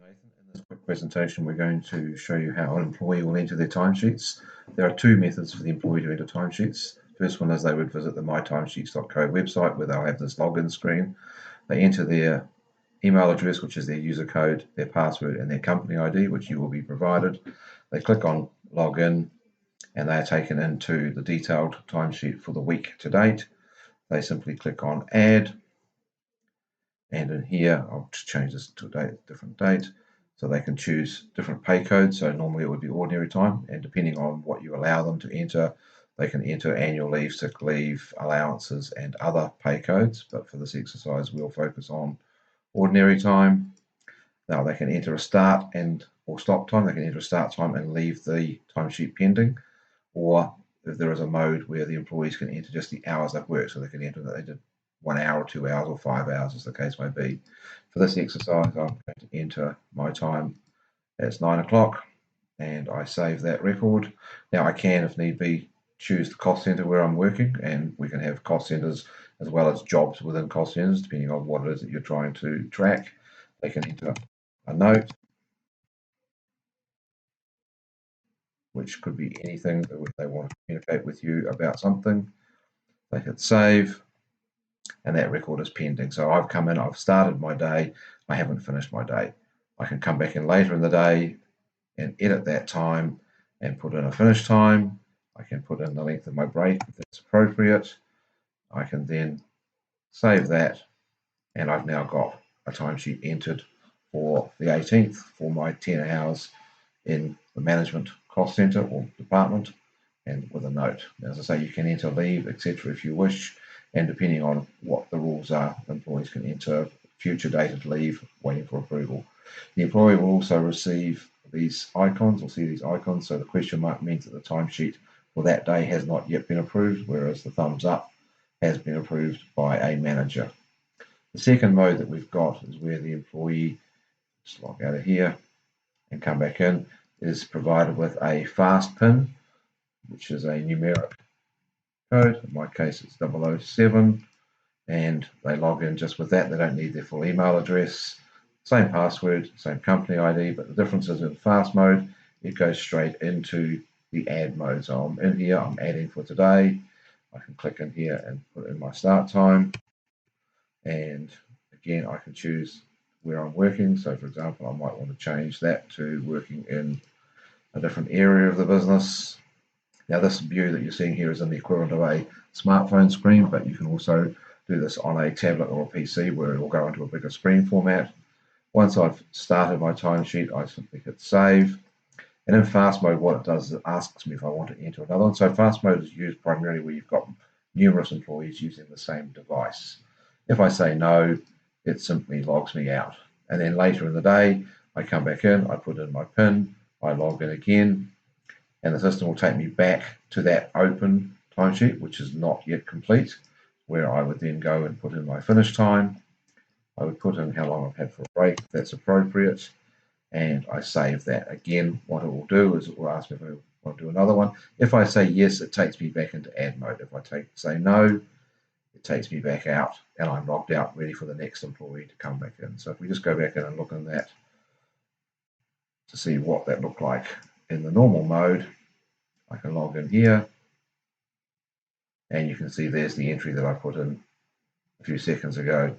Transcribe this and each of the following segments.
Nathan. In this quick presentation, we're going to show you how an employee will enter their timesheets. There are two methods for the employee to enter timesheets. First one is they would visit the mytimesheets.co website where they'll have this login screen. They enter their email address, which is their user code, their password, and their company ID, which you will be provided. They click on login and they are taken into the detailed timesheet for the week to date. They simply click on add. And in here, I'll just change this to a different date, so they can choose different pay codes. So normally it would be ordinary time, and depending on what you allow them to enter, they can enter annual leave, sick leave, allowances, and other pay codes. But for this exercise, we'll focus on ordinary time. Now they can enter a start or stop time. They can enter a start time and leave the timesheet pending, or if there is a mode where the employees can enter just the hours they've worked, so they can enter that they did 1 hour, or 2 hours, or 5 hours, as the case may be. For this exercise, I'm going to enter my time as 9 o'clock, and I save that record. Now I can, if need be, choose the cost centre where I'm working, and we can have cost centres as well as jobs within cost centres, depending on what it is that you're trying to track. They can enter a note, which could be anything that they want to communicate with you about something. They hit save, and that record is pending. So I've come in, I've started my day, I haven't finished my day. I can come back in later in the day and edit that time and put in a finish time. I can put in the length of my break if that's appropriate. I can then save that, and I've now got a timesheet entered for the 18th for my 10 hours in the management cost centre or department, and with a note. As I say, you can enter leave, etc. if you wish, and depending on what the rules are, employees can enter future dated leave waiting for approval. The employee will also receive these icons or see these icons. So the question mark means that the timesheet for that day has not yet been approved, whereas the thumbs up has been approved by a manager. The second mode that we've got is where the employee, just log out of here and come back in, is provided with a fast PIN, which is a numeric code. In my case, it's 007, and they log in just with that. They don't need their full email address. Same password, same company ID, but the difference is in fast mode, it goes straight into the add mode. So I'm in here, I'm adding for today. I can click in here and put in my start time. And again, I can choose where I'm working. So for example, I might want to change that to working in a different area of the business. Now this view that you're seeing here is in the equivalent of a smartphone screen, but you can also do this on a tablet or a PC where it will go into a bigger screen format. Once I've started my timesheet, I simply hit save. And in fast mode, what it does is it asks me if I want to enter another one. So fast mode is used primarily where you've got numerous employees using the same device. If I say no, it simply logs me out. And then later in the day, I come back in, I put in my PIN, I log in again, and the system will take me back to that open timesheet, which is not yet complete, where I would then go and put in my finish time. I would put in how long I've had for a break, if that's appropriate, and I save that. Again, what it will do is it will ask me if I want to do another one. If I say yes, it takes me back into add mode. If I say no, it takes me back out, and I'm logged out, ready for the next employee to come back in. So if we just go back in and look in that to see what that looked like in the normal mode, I can log in here, and you can see there's the entry that I put in a few seconds ago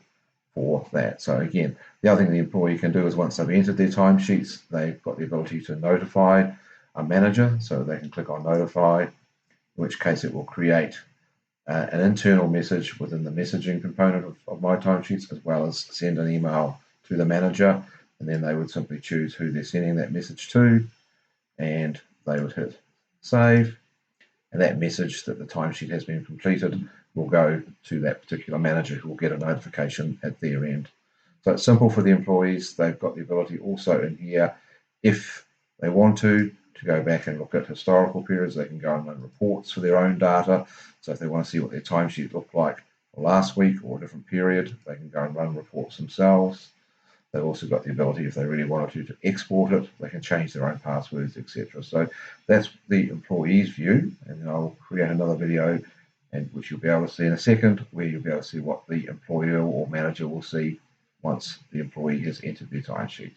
for that. So again, the other thing the employee can do is once they've entered their timesheets, they've got the ability to notify a manager, so they can click on notify, in which case it will create an internal message within the messaging component of my timesheets, as well as send an email to the manager, and then they would simply choose who they're sending that message to, and they would hit save, and that message that the timesheet has been completed will go to that particular manager, who will get a notification at their end. So it's simple for the employees. They've got the ability also in here, if they want to go back and look at historical periods. They can go and run reports for their own data. So if they want to see what their timesheet looked like last week or a different period, they can go and run reports themselves. They've also got the ability, if they really wanted to export it, they can change their own passwords, etc. So that's the employee's view, and then I'll create another video, and which you'll be able to see in a second, where you'll be able to see what the employer or manager will see once the employee has entered their timesheet.